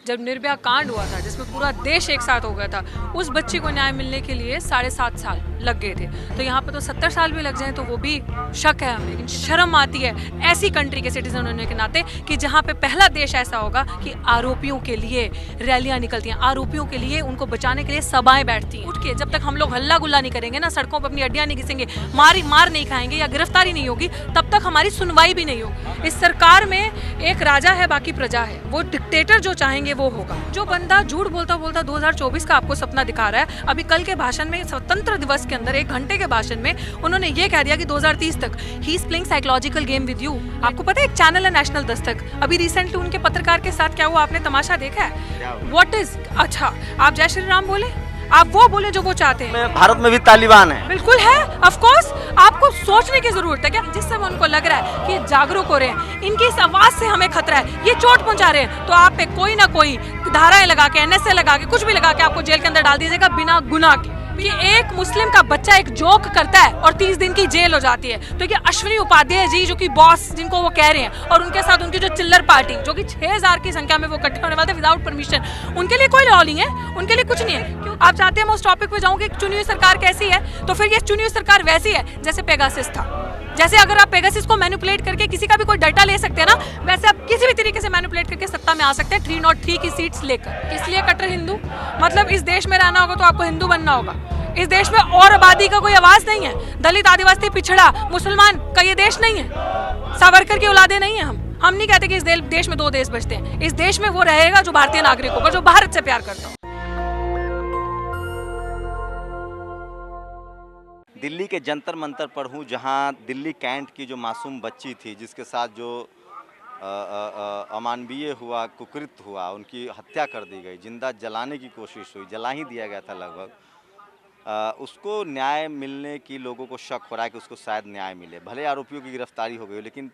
जब निर्भया कांड हुआ था जिसमें पूरा देश एक साथ हो गया था, उस बच्ची को न्याय मिलने के लिए 7.5 साल लग गए थे। तो यहाँ पे तो 70 साल भी लग जाए तो वो भी शक है हमें। लेकिन शर्म आती है ऐसी कंट्री के सिटीजन होने के नाते कि जहाँ पे पहला देश ऐसा होगा कि आरोपियों के लिए रैलियां निकलती हैं, आरोपियों के लिए उनको बचाने के लिए सभाएं बैठती हैं। उठ के जब तक हम लोग हल्ला गुल्ला नहीं करेंगे ना, सड़कों पर अपनी अड्डियां नहीं घिसेंगे, मार नहीं खाएंगे या गिरफ्तारी नहीं होगी, तब तक हमारी सुनवाई भी नहीं होगी। इस सरकार में एक राजा है बाकी प्रजा है, वो डिक्टेटर जो चाहेंगे वो होगा। जो बंदा झूठ बोलता 2024 का आपको सपना दिखा रहा है, अभी कल के भाषण में स्वतंत्र दिवस के अंदर 1 घंटे के भाषण में उन्होंने ये कह दिया कि 2030 तक ही is playing psychological game with you. आपको पता है एक चैनल है नेशनल दस्तक, अभी रिसेंटली उनके पत्रकार के साथ क्या हुआ, आपने तमाशा देखा है? व्हाट इज, अच्छा आप जय श्री राम बोले, आप वो बोले जो वो चाहते हैं। भारत में भी तालिबान है, बिल्कुल है, ऑफ कोर्स। आपको सोचने की जरूरत है क्या? जिस समय उनको लग रहा है कि जागरूक हो रहे हैं, इनकी इस आवाज से हमें खतरा है, ये चोट पहुंचा रहे हैं, तो आप पे कोई ना कोई धाराएं लगा के, NSA लगा के, कुछ भी लगा के आपको जेल के अंदर डाल दिया जाएगा बिना गुनाह के। ये एक मुस्लिम का बच्चा एक जोक करता है और 30 दिन की जेल हो जाती है। तो ये अश्विनी उपाध्याय जी जो कि बॉस जिनको वो कह रहे हैं, और उनके साथ उनकी जो चिल्लर पार्टी जो कि 6000 की संख्या में वो इकट्ठे होने वाले थे विदाउट परमिशन, उनके लिए कोई लॉ नहीं है, उनके लिए कुछ नहीं है। क्यों आप चाहते हैं मैं उस टॉपिक पे जाऊं कि चुनी हुई सरकार कैसी है? तो फिर ये चुनी हुई सरकार वैसी है जैसे पेगासिस था। जैसे अगर आप पेगासिस को मैनिपुलेट करके किसी का भी कोई डाटा ले सकते हैं ना, वैसे आप किसी भी तरीके से मैनिपुलेट करके सत्ता में आ सकते हैं 303 की सीट्स लेकर। किस लिए कट्टर हिंदू? मतलब इस देश में रहना होगा तो आपको हिंदू बनना होगा। इस देश में और आबादी का कोई आवाज नहीं है, दलित, आदिवासी, पिछड़ा, मुसलमान का ये देश नहीं है, सावरकर की औलादे नहीं है। हम नहीं कहते कि इस देश में 2 देश बचते हैं। इस देश में वो रहेगा जो भारतीय नागरिक होगा, जो भारत से प्यार करता हो। दिल्ली के जंतर मंतर पर हूँ, जहाँ दिल्ली कैंट की जो मासूम बच्ची थी जिसके साथ जो अमानवीय हुआ, कुकृत्य हुआ, उनकी हत्या कर दी गई, जिंदा जलाने की कोशिश हुई, जला ही दिया गया था लगभग। उसको न्याय मिलने की लोगों को शक हो रहा है कि उसको शायद न्याय मिले। भले आरोपियों की गिरफ्तारी हो गई, लेकिन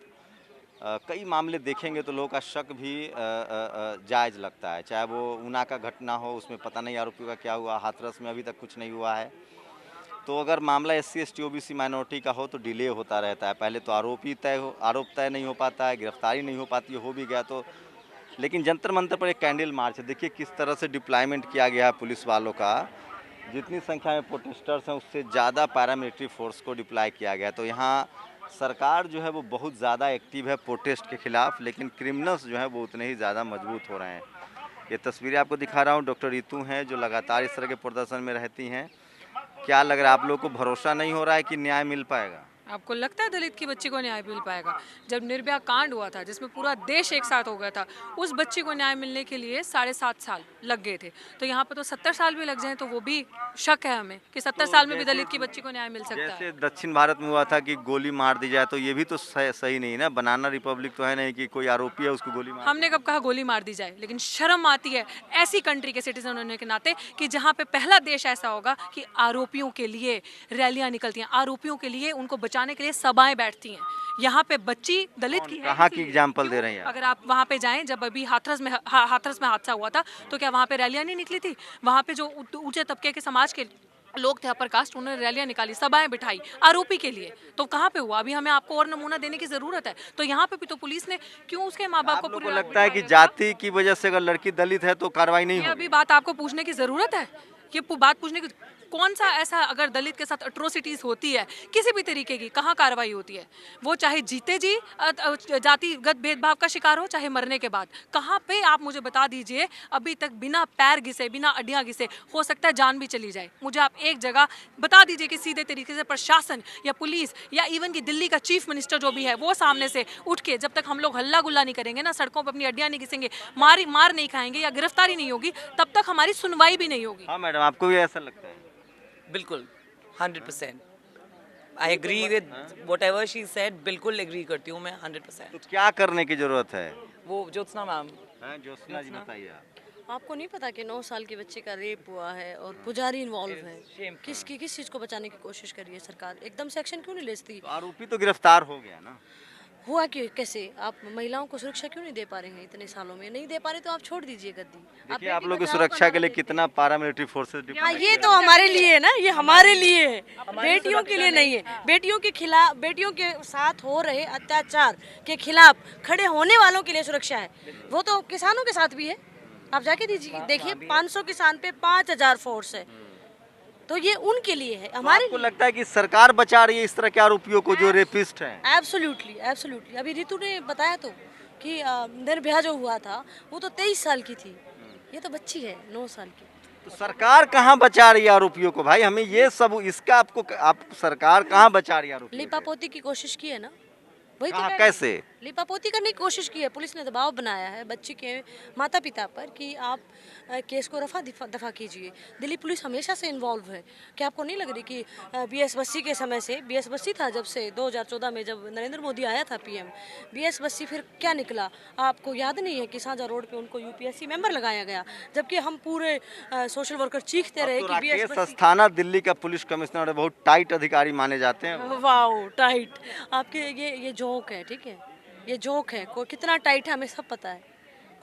कई मामले देखेंगे तो लोगों का शक भी जायज़ लगता है। चाहे वो ऊना का घटना हो, उसमें पता नहीं आरोपियों का क्या हुआ, हाथरस में अभी तक कुछ नहीं हुआ है। तो अगर मामला SC ST OBC माइनॉरिटी का हो तो डिले होता रहता है। पहले तो आरोप तय नहीं हो पाता है, गिरफ्तारी नहीं हो पाती है, हो भी गया तो। लेकिन जंतर मंतर पर एक कैंडल मार्च है, देखिए किस तरह से डिप्लॉयमेंट किया गया है पुलिस वालों का। जितनी संख्या में प्रोटेस्टर्स हैं उससे ज़्यादा पैरामिलिट्री फोर्स को डिप्लॉय किया गया। तो यहाँ सरकार जो है वो बहुत ज़्यादा एक्टिव है प्रोटेस्ट के खिलाफ, लेकिन क्रिमिनल्स जो है वो उतने ही ज़्यादा मजबूत हो रहे हैं। ये तस्वीरें आपको दिखा रहा हूँ, डॉक्टर रितु हैं जो लगातार इस तरह के प्रदर्शन में रहती हैं। क्या लग रहा है, आप लोग को भरोसा नहीं हो रहा है कि न्याय मिल पाएगा? आपको लगता है दलित की बच्ची को न्याय मिल पाएगा? जब निर्भया कांड हुआ था जिसमें पूरा देश एक साथ हो गया था, उस बच्ची को न्याय मिलने के लिए 7.5 साल लग गए थे। तो यहाँ पे तो 70 साल भी लग जाए तो वो भी शक है हमें कि 70 साल में भी दलित की बच्ची को न्याय मिल सकता है। जैसे दक्षिण भारत में हुआ था कि गोली मार दी जाए, तो ये भी तो सही नहीं ना। बनाना रिपब्लिक तो है नहीं कि कोई आरोपी है उसको गोली मार। हमने कब कहा गोली मार दी जाए? लेकिन शर्म आती है ऐसी कंट्री के सिटीजन होने के नाते कि जहाँ पे पहला देश ऐसा होगा कि आरोपियों के लिए रैलियां निकलती हैं, आरोपियों के लिए उनको बचाने के लिए सभाएं बैठती हैं। यहाँ पे बच्ची दलित की है। कहाँ की एग्जाम्पल दे रहे हैं? अगर आप वहाँ पे जाएं, जब अभी हाथरस में हादसा हुआ था तो क्या वहाँ पे रैलियां नहीं निकली थी? वहाँ पे जो ऊंचे तबके के समाज के लोग थे, अपर कास्ट, उन्होंने रैलियां निकाली, सभाएं बिठाई आरोपी के लिए। तो कहाँ पे हुआ? अभी हमें आपको और नमूना देने की जरूरत है। तो यहाँ पे भी तो पुलिस ने क्यों उसके माँ बाप को पूरी लगता है कि जाति की वजह से अगर लड़की दलित है तो कार्रवाई नहीं होगी? अभी बात आपको पूछने की जरूरत है, ये बात पूछने की। कौन सा ऐसा अगर दलित के साथ अट्रोसिटीज होती है किसी भी तरीके की, कहाँ कार्रवाई होती है? वो चाहे जीते जी जातिगत भेदभाव का शिकार हो, चाहे मरने के बाद। कहाँ पे आप मुझे बता दीजिए अभी तक बिना पैर घिसे, बिना अड्डियाँ घिसे, हो सकता है जान भी चली जाए। मुझे आप एक जगह बता दीजिए कि सीधे तरीके से प्रशासन या पुलिस या इवन की दिल्ली का चीफ मिनिस्टर जो भी है वो सामने से उठ के, जब तक हम लोग हल्ला गुल्ला नहीं करेंगे ना, सड़कों पर अपनी अड्डियाँ नहीं घिसेंगे, मार नहीं खाएंगे या गिरफ्तारी नहीं होगी, तब तक हमारी सुनवाई भी नहीं होगी। हाँ मैडम, आपको भी ऐसा लगता है? बिल्कुल 100%। I agree with whatever she said, बिल्कुल एग्री करती हूँ मैं 100%। तो क्या करने की जरूरत है? वो ज्योत्सना मैम। ज्योत्सना जी बताइए आप। आपको नहीं पता कि 9 साल के बच्चे का रेप हुआ है और पुजारी इन्वॉल्व है? किस चीज़ को बचाने की कोशिश कर रही है सरकार? एकदम से एक्शन क्यों नहीं लेती? तो आरोपी तो गिरफ्तार हो गया ना। हुआ क्यों? कैसे? आप महिलाओं को सुरक्षा क्यों नहीं दे पा रहे हैं? इतने सालों में नहीं दे पा रहे तो आप छोड़ दीजिए गद्दी। देखिए आप लोग की सुरक्षा के लिए कितना पैरामिलिट्री फोर्सेस। ये तो हमारे लिए है ना, ये हमारे लिए है, बेटियों के लिए नहीं है। बेटियों के खिलाफ, बेटियों के साथ हो रहे अत्याचार के खिलाफ खड़े होने वालों के लिए सुरक्षा है। वो तो किसानों के साथ भी है, आप जाके दीजिए, देखिए 500 किसान पे 5000 फोर्स है, तो ये उनके लिए है, हमारे आपको लगता है कि सरकार बचा रही है इस तरह के आरोपियों को जो रेपिस्ट हैं? Absolutely absolutely. अभी रितु ने बताया तो कि निर्भया जो हुआ था वो तो 23 साल की थी, ये तो बच्ची है 9 साल की। तो सरकार कहाँ बचा रही है आरोपियों को भाई? हमें ये सब इसका आप सरकार कहाँ बचा रही है आरोपियों को? लिपापोती की कोशिश की है ना, वही तो कहाँ, कह रही हूँ। कैसे? लिपापोती करने की कोशिश की है, पुलिस ने दबाव बनाया है बच्ची के माता पिता पर कि आप केस को दफा कीजिए। दिल्ली पुलिस हमेशा से इन्वॉल्व है। क्या आपको नहीं लग रही कि बीएस बस्सी के समय से, बीएस बस्सी था जब से 2014 में जब नरेंद्र मोदी आया था पीएम, बीएस बस्सी फिर क्या निकला आपको याद नहीं है कि साझा रोड पे उनको यूपीएससी मेंबर लगाया गया, जबकि हम पूरे सोशल वर्कर चीखते रहे तो कि बीएस राकेश बस्सी। अस्थाना दिल्ली का पुलिस कमिश्नर बहुत टाइट अधिकारी माने जाते हैं। वाओ टाइट, आपके ये जोक है, ठीक है, ये जोक है। कोई कितना टाइट है हमें सब पता है,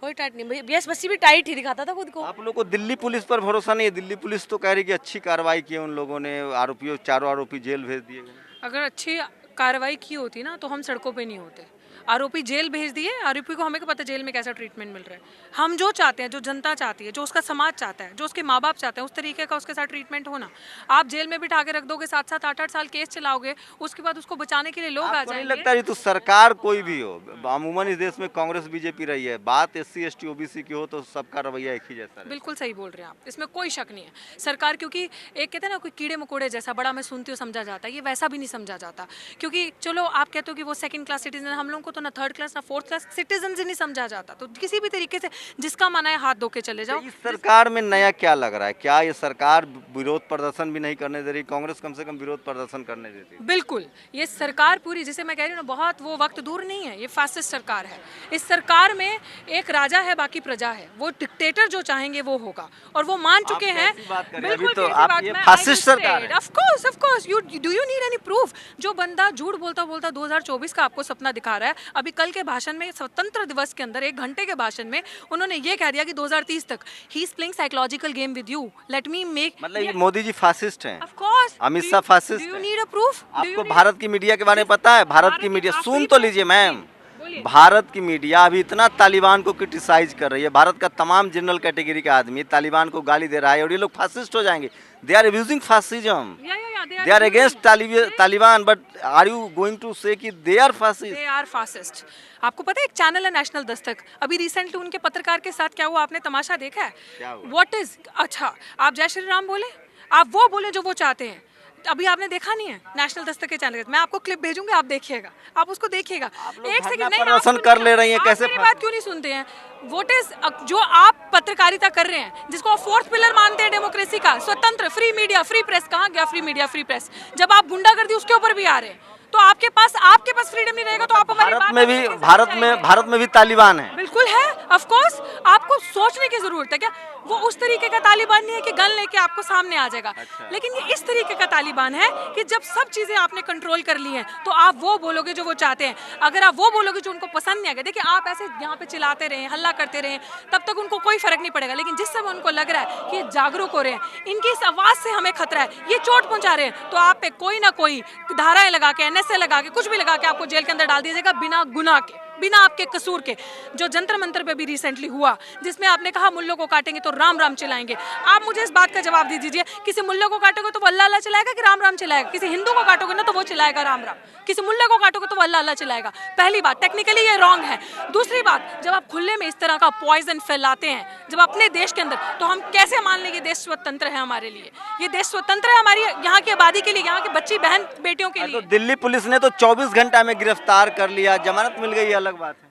कोई टाइट नहीं। बीएस बस्सी भी टाइट ही दिखाता था खुद को। आप लोग को दिल्ली पुलिस पर भरोसा नहीं है? दिल्ली पुलिस तो कह रही कि अच्छी कार्रवाई की है उन लोगों ने, आरोपियों चारों आरोपी जेल भेज दिए गए। अगर अच्छी कार्रवाई की होती ना तो हम सड़कों पे नहीं होते। आरोपी जेल भेज दिए, आरोपी को हमें क्या पता जेल में कैसा ट्रीटमेंट मिल रहा है। हम जो चाहते हैं, जो जनता चाहती है, जो उसका समाज चाहता है, जो उसके माँ बाप चाहते हैं, उस तरीके का उसके साथ ट्रीटमेंट होना। आप जेल में बिठा के रख दोगे, 7-7 8-8 साल केस चलाओगे, उसके बाद उसको बचाने के लिए लोग आ आपको नहीं जाएंगे। लगता ये तो सरकार कोई भी हो, अमूमन इस देश में कांग्रेस बीजेपी रही है, बात SC ST OBC की हो तो सबका रवैया एक ही जैसा है। बिल्कुल सही बोल रहे हैं आप, इसमें कोई शक नहीं है। सरकार, क्योंकि एक कहते हैं ना कोई कीड़े मकोड़े जैसा, बड़ा मैं सुनती हूँ समझा जाता है, ये वैसा भी नहीं समझा जाता। क्योंकि चलो आप कहते हो कि वो सेकंड क्लास सिटीजन, हम लोगों को तो ना थर्ड क्लास ना फोर्थ क्लास सिटीजन ही नहीं समझा जाता। तो किसी भी तरीके से जिसका माना है हाथ धो के चले जाओ। इस सरकार में नया क्या लग रहा है? क्या ये सरकार विरोध प्रदर्शन भी नहीं करने दे रही? कांग्रेस कम से कम विरोध प्रदर्शन करने देती है। बिल्कुल, ये सरकार पूरी, जिसे मैं कह रही हूँ ना, बहुत वो वक्त दूर नहीं है, ये फासिस्ट सरकार है। इस सरकार में एक राजा है, बाकी प्रजा है। वो डिक्टेटर जो चाहेंगे वो होगा, और वो मान चुके हैं। अभी तो आप ये फासिस्ट सरकार है। Of course you need any proof? जो बंदा झूठ बोलता 2024 का आपको सपना दिखा रहा है, अभी कल के भाषण में, स्वतंत्र दिवस के अंदर 1 घंटे के भाषण में उन्होंने ये कह दिया कि 2030 तक ही is playing psychological game with you, let me make. मतलब ये मोदी जी फासिस्ट हैं? Of course. Amit Shah fascist do you हैं? Need a proof? आपको भारत की मीडिया के बारे में पता है? भारत की मीडिया, सुन तो लीजिए मैम, बोलिए। भारत की मीडिया अभी इतना तालिबान को क्रिटिसाइज कर रही है, भारत का तमाम जनरल कैटेगरी का आदमी तालिबान को गाली दे रहा है, और ये लोग फासिस्ट हो जाएंगे। They are abusing fascism, they are against Taliban, but are you going to say कि they are fascist? They are fascist. आपको पता है एक चैनल है नेशनल दस्तक, अभी रिसेंटली उनके पत्रकार के साथ क्या हुआ, आपने तमाशा देखा है? क्या हुआ? व्हाट इज, अच्छा आप जय श्री राम बोले, आप वो बोले जो वो चाहते हैं। अभी आपने देखा नहीं है नेशनल दस्तक के चैनल, मैं आपको क्लिप भेजूंगी, आप देखिएगा, आप उसको देखिएगा। एक सेकंड, नहीं प्रदर्शन कर ले रही हैं, कैसे मेरी बात क्यों नहीं सुनते हैं? व्हाट इज, जो आप पत्रकारिता कर रहे हैं, जिसको आप 4th पिलर मानते हैं डेमोक्रेसी का, स्वतंत्र फ्री मीडिया फ्री प्रेस, कहाँ गया फ्री मीडिया फ्री प्रेस? जब आप गुंडागर्दी उसके ऊपर भी आ रहे हैं, तो आपके पास फ्रीडम नहीं रहेगा तो आप हमारी बात भारत में भी तालिबान है। बिल्कुल है, ऑफ कोर्स। आपको सोचने की जरूरत है क्या? वो उस तरीके का तालिबान नहीं है कि गन लेके आपको सामने आ जाएगा। लेकिन ये इस तरीके का तालिबान है कि जब सब चीजें आपने कंट्रोल कर ली हैं तो आप वो बोलोगे जो वो चाहते हैं। अगर आप वो बोलोगे जो उनको पसंद नहीं आएगा, देखिए आप ऐसे यहाँ पे चिल्लाते रहें, हल्ला करते रहें, तब तक उनको कोई फर्क नहीं पड़ेगा। लेकिन जिस समय उनको लग रहा है कि ये जागरूक हो रहे हैं, इनकी इस आवाज से हमें खतरा है, ये चोट पहुंचा रहे हैं, तो आप पे कोई ना कोई धाराएं लगा के, NSA लगा के, कुछ भी लगा के आपको जेल के अंदर डाल दिया जाएगा, बिना गुनाह के, बिना आपके कसूर के। जो जंतर मंतर पे भी रिसेंटली हुआ, जिसमें आपने कहा मुल्लों को काटेंगे तो राम राम चिल्लाएंगे, आप मुझे इस बात का जवाब दे दीजिए, किसी मुल्ले को काटोगे तो वो अल्लाह अल्लाह चिल्लाएगा कि राम राम चिल्लाएगा? किसी हिंदू को काटोगे ना तो वो चिल्लाएगा राम राम, किसी मुल्ले को काटोगे तो वो अल्लाह अल्लाह चिल्लाएगा। पहली बात, टेक्निकली ये रॉन्ग है। दूसरी बात, जब आप खुले में इस तरह का पॉइजन फैलाते हैं, जब अपने देश के अंदर, तो हम कैसे मान लें कि देश स्वतंत्र है हमारे लिए? ये देश स्वतंत्र है हमारी यहाँ की आबादी के लिए, यहाँ की बच्ची बहन बेटियों के लिए। तो दिल्ली पुलिस ने तो 24 घंटा में गिरफ्तार कर लिया, जमानत मिल गई, अलग बात है।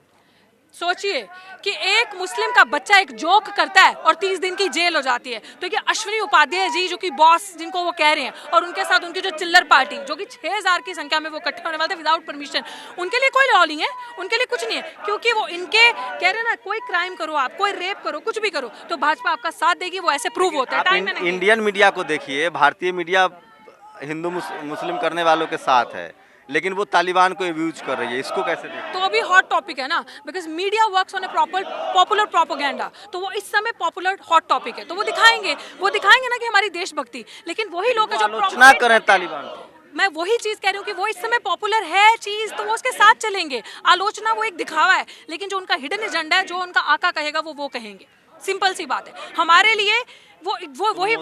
सोचिए कि एक मुस्लिम का बच्चा एक जोक करता है और 30 दिन की जेल हो जाती है। तो ये अश्विनी उपाध्याय जी, जो कि बॉस जिनको वो कह रहे हैं, और उनके साथ उनकी जो चिल्लर पार्टी, जो कि 6000 की संख्या में वो इकट्ठे होने वाले थे विदाउट परमिशन, उनके लिए कोई लॉ नहीं है, उनके लिए कुछ नहीं है, क्योंकि वो इनके कह रहे हैं ना, कोई क्राइम करो आप, कोई रेप करो, कुछ भी करो, तो भाजपा आपका साथ देगी, वो ऐसे प्रूव होता है। टाइम है इंडियन मीडिया को देखिए, भारतीय मीडिया हिंदू मुस्लिम करने वालों के साथ है, लेकिन वो तालिबान को अब्यूज कर रही है, इसको कैसे देखें? तो अभी हॉट टॉपिक है ना, because media works on A popular propaganda, तो वो इस समय पॉपुलर हॉट टॉपिक है, तो वो दिखाएंगे ना कि हमारी देशभक्ति। लेकिन वही लोग जो आलोचना करें तालिबान को, मैं वही चीज कह रही हूँ कि वो इस समय पॉपुलर है चीज, तो वो उसके साथ चलेंगे। आलोचना वो एक दिखावा है, लेकिन जो उनका हिडन एजेंडा है, जो उनका आका कहेगा वो कहेंगे। सिंपल सी बात है हमारे लिए। वो वही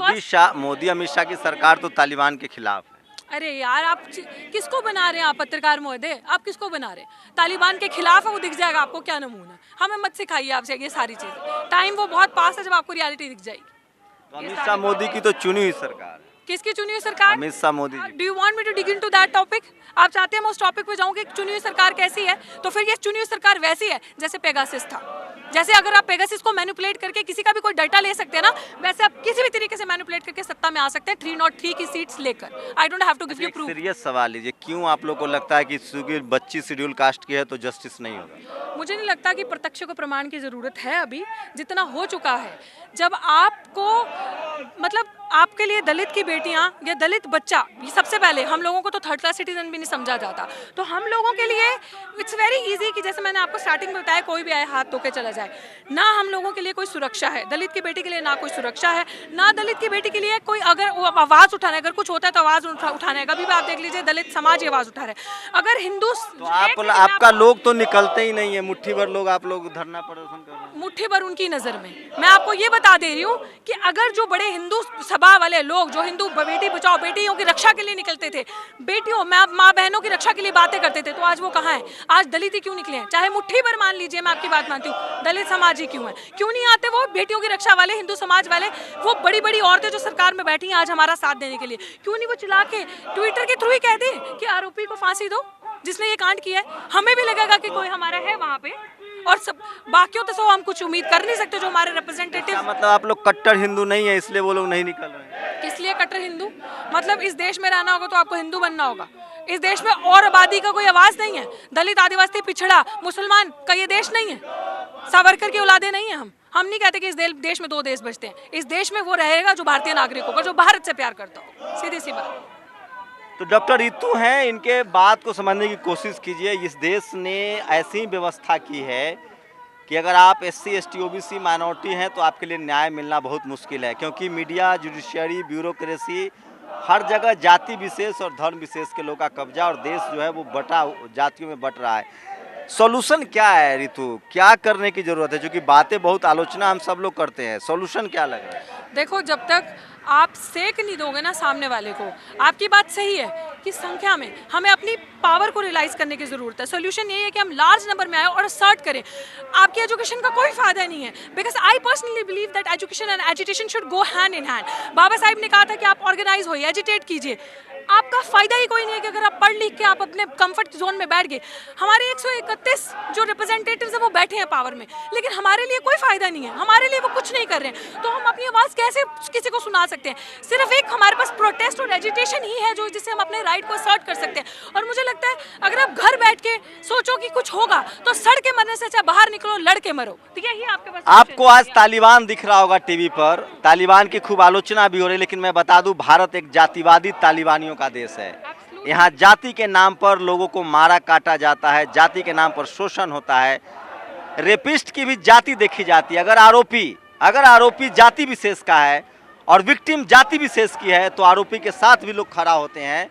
मोदी अमित शाह की सरकार तो तालिबान के खिलाफ है। अरे यार आप किसको बना रहे हैं, आप पत्रकार महोदय आप किसको बना रहे हैं? तालिबान के खिलाफ है, वो दिख जाएगा आपको क्या नमूना। हमें मत सिखाइए आपसे ये सारी चीजें, टाइम वो बहुत पास है जब आपको रियलिटी दिख जाएगी। तो अमित शाह मोदी की तो चुनी हुई सरकार है। किसकी चुनी हुई सरकार? Amit Shah Modi. Do you want me to dig into that topic? आप चाहते हैं मैं उस टॉपिक पे जाऊं कि चुनी हुई सरकार कैसी है? तो फिर ये चुनी हुई सरकार वैसी है जैसे पेगासिस था। जैसे अगर आप पेगासिस को मैनिपुलेट करके किसी का भी कोई डाटा ले सकते हैं ना, वैसे आप किसी भी तरीके से मैनिपुलेट करके सत्ता में आ सकते हैं 303 की सीट्स लेकर। I don't have to give you proof. Serious सवाल लीजिए, क्यों आप लोग को लगता है कि क्योंकि बच्ची शेड्यूल कास्ट की है तो जस्टिस नहीं होगा? मुझे नहीं लगता कि प्रत्यक्ष को प्रमाण की ज़रूरत है अभी, जितना हो चुका है। जब आपको मतलब आपके लिए दलित की बेटियां या दलित बच्चा, ये सबसे पहले हम लोगों को तो थर्ड क्लास सिटीजन भी नहीं समझा जाता, तो हम लोगों के लिए इट्स वेरी इजी कि जैसे मैंने आपको स्टार्टिंग में बताया कोई भी आए हाथ धो के चला जाए। ना हम लोगों के लिए कोई सुरक्षा है, दलित की बेटी के लिए ना कोई सुरक्षा है, ना दलित की बेटी के लिए कोई अगर आवाज़ उठाना है, अगर कुछ होता है तो आवाज़ उठाना है। कभी भी आप देख लीजिए दलित समाज ये आवाज़ उठा रहे हैं। अगर हिंदू तो आपका लोग तो निकलते ही नहीं है, मुट्ठी भर लोग आप लोग धरना प्रदर्शन कर रहे हैं। मुट्ठी भर उनकी नज़र में मैं आपको ये बता दे रही हूँ कि अगर जो बड़े हिंदू सभा वाले लोग जो हिंदू बेटी बचाओ बेटियों की रक्षा के लिए निकलते थे, बेटियों माँ बहनों की रक्षा के लिए बातें करते थे, तो आज वो कहाँ है? आज दलित ही क्यों निकले हैं? चाहे मुट्ठी भर मान लीजिए, मैं आपकी बात मानती हूँ, दलित समाज ही क्यों है? क्यों नहीं आते वो बेटियों की रक्षा वाले हिंदू समाज वाले, वो बड़ी बड़ी औरतें जो सरकार में बैठी हैं आज हमारा साथ देने के लिए? क्यों नहीं वो चिल्ला के ट्विटर के थ्रू ही कह दे कि आरोपी को फांसी दो जिसने ये कांड किया है? हमें भी लगेगा कि कोई हमारा है वहाँ पे, और सब बाकियों तो हम कुछ उम्मीद कर नहीं सकते जो हमारे रिप्रेजेंटेटिव। मतलब आप लोग कट्टर हिंदू नहीं है इसलिए वो लोग नहीं निकल रहे हैं? किस लिए कट्टर हिंदू? मतलब इस देश में रहना होगा तो आपको हिंदू बनना होगा। इस देश में और आबादी का कोई आवाज नहीं है। दलित, आदिवासी, पिछड़ा, मुसलमान का ये देश नहीं है। सावरकर की औलादे नहीं है हम नहीं कहते कि इस देश में दो देश बचते हैं। इस देश में वो रहेगा जो भारतीय नागरिक होगा, जो भारत से प्यार करता हो, सीधी सी बात। तो डॉक्टर रितु हैं, इनके बात को समझने की कोशिश कीजिए। इस देश ने ऐसी व्यवस्था की है कि अगर आप SC ST OBC माइनॉरिटी हैं तो आपके लिए न्याय मिलना बहुत मुश्किल है, क्योंकि मीडिया, जुडिशियरी, ब्यूरोक्रेसी हर जगह जाति विशेष और धर्म विशेष के लोगों का कब्जा, और देश जो है वो जातियों में बट रहा है। सॉल्यूशन क्या है रितु? क्या करने की जरूरत है? क्योंकि बातें बहुत, आलोचना हम सब लोग करते हैं, सॉल्यूशन क्या लग रहा है? देखो, जब तक आप सेक नहीं दोगे ना सामने वाले को, आपकी बात सही है कि संख्या में हमें अपनी पावर को रियलाइज करने की जरूरत है। सॉल्यूशन ये है कि हम लार्ज नंबर में आए और असर्ट करें। आपकी एजुकेशन का कोई फायदा नहीं है, because I personally believe that education and agitation should go hand in hand. Baba Saheb ने कहा था कि आप ऑर्गेनाइज होइए, एजिटेट कीजिए। आपका फायदा ही कोई नहीं है कि अगर आप पढ़ लिख के आप अपने कंफर्ट जोन में बैठ गए। हमारे 131 जो रिप्रेजेंटेटिव्स हैं वो बैठे हैं पावर में, लेकिन हमारे लिए कोई फायदा नहीं है, हमारे लिए वो कुछ नहीं कर रहे हैं। तो हम अपनी आवाज़ कैसे किसी को सुना सकते हैं? सिर्फ एक हमारे पास प्रोटेस्ट और एजिटेशन ही है जो जिससे हम अपने राइट को असर्ट कर सकते हैं। और मुझे लगता है अगर आप घर बैठ के सोचो कि कुछ होगा तो सड़ के मरने से अच्छा बाहर निकलो, लड़ के मरो। ठीक है, ये आपके पास। आपको आज तालिबान दिख रहा होगा टीवी पर, तालिबान की खूब आलोचना भी हो रही है, लेकिन मैं बता दूं भारत एक जातिवादी तालिबानियों का देश है। यहाँ जाति के नाम पर लोगों को मारा काटा जाता है, जाति के नाम पर शोषण होता है, रेपिस्ट की भी जाति देखी जाती है। अगर आरोपी जाति विशेष का है और विक्टिम जाति विशेष की है तो आरोपी के साथ भी लोग खड़ा होते हैं।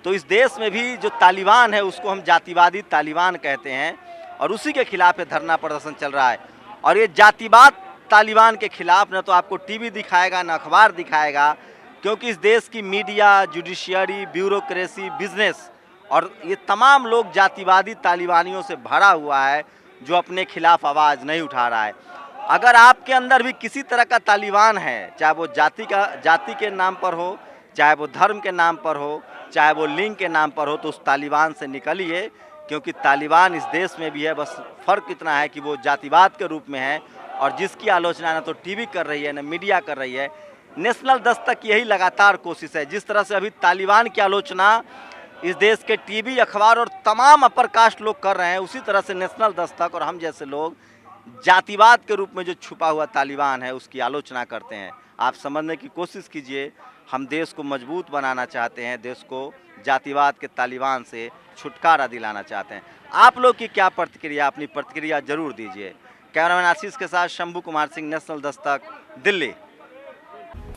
तो इस देश में भी जो तालिबान है उसको हम जातिवादी तालिबान कहते हैं, और उसी के खिलाफ ये धरना प्रदर्शन चल रहा है। और ये जातिवाद तालिबान के खिलाफ न तो आपको टीवी दिखाएगा न अखबार दिखाएगा, क्योंकि इस देश की मीडिया, जुडिशियरी, ब्यूरोक्रेसी, बिजनेस और ये तमाम लोग जातिवादी तालिबानियों से भरा हुआ है जो अपने खिलाफ आवाज़ नहीं उठा रहा है। अगर आपके अंदर भी किसी तरह का तालिबान है, चाहे वो जाति के नाम पर हो, चाहे वो धर्म के नाम पर हो, चाहे वो लिंग के नाम पर हो, तो उस तालिबान से निकलिए, क्योंकि तालिबान इस देश में भी है। बस फ़र्क इतना है कि वो जातिवाद के रूप में है, और जिसकी आलोचना न तो टीवी कर रही है न मीडिया कर रही है। नेशनल दस्तक की यही लगातार कोशिश है। जिस तरह से अभी तालिबान की आलोचना इस देश के टीवी, अखबार और तमाम अपर कास्ट लोग कर रहे हैं, उसी तरह से नेशनल दस्तक और हम जैसे लोग जातिवाद के रूप में जो छुपा हुआ तालिबान है उसकी आलोचना करते हैं। आप समझने की कोशिश कीजिए, हम देश को मजबूत बनाना चाहते हैं, देश को जातिवाद के तालिबान से छुटकारा दिलाना चाहते हैं। आप लोग की क्या प्रतिक्रिया, अपनी प्रतिक्रिया जरूर दीजिए। कैमरामैन आशीष के साथ शंभू कुमार सिंह, नेशनल दस्तक, दिल्ली।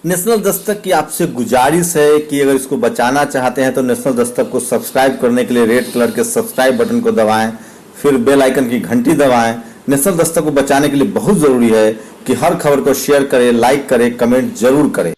नेशनल दस्तक की आपसे गुजारिश है कि अगर इसको बचाना चाहते हैं तो नेशनल दस्तक को सब्सक्राइब करने के लिए रेड कलर के सब्सक्राइब बटन को दबाएं, फिर बेल आइकन की घंटी दबाएं। नेशनल दस्तक को बचाने के लिए बहुत ज़रूरी है कि हर खबर को शेयर करें, लाइक करें, कमेंट जरूर करें।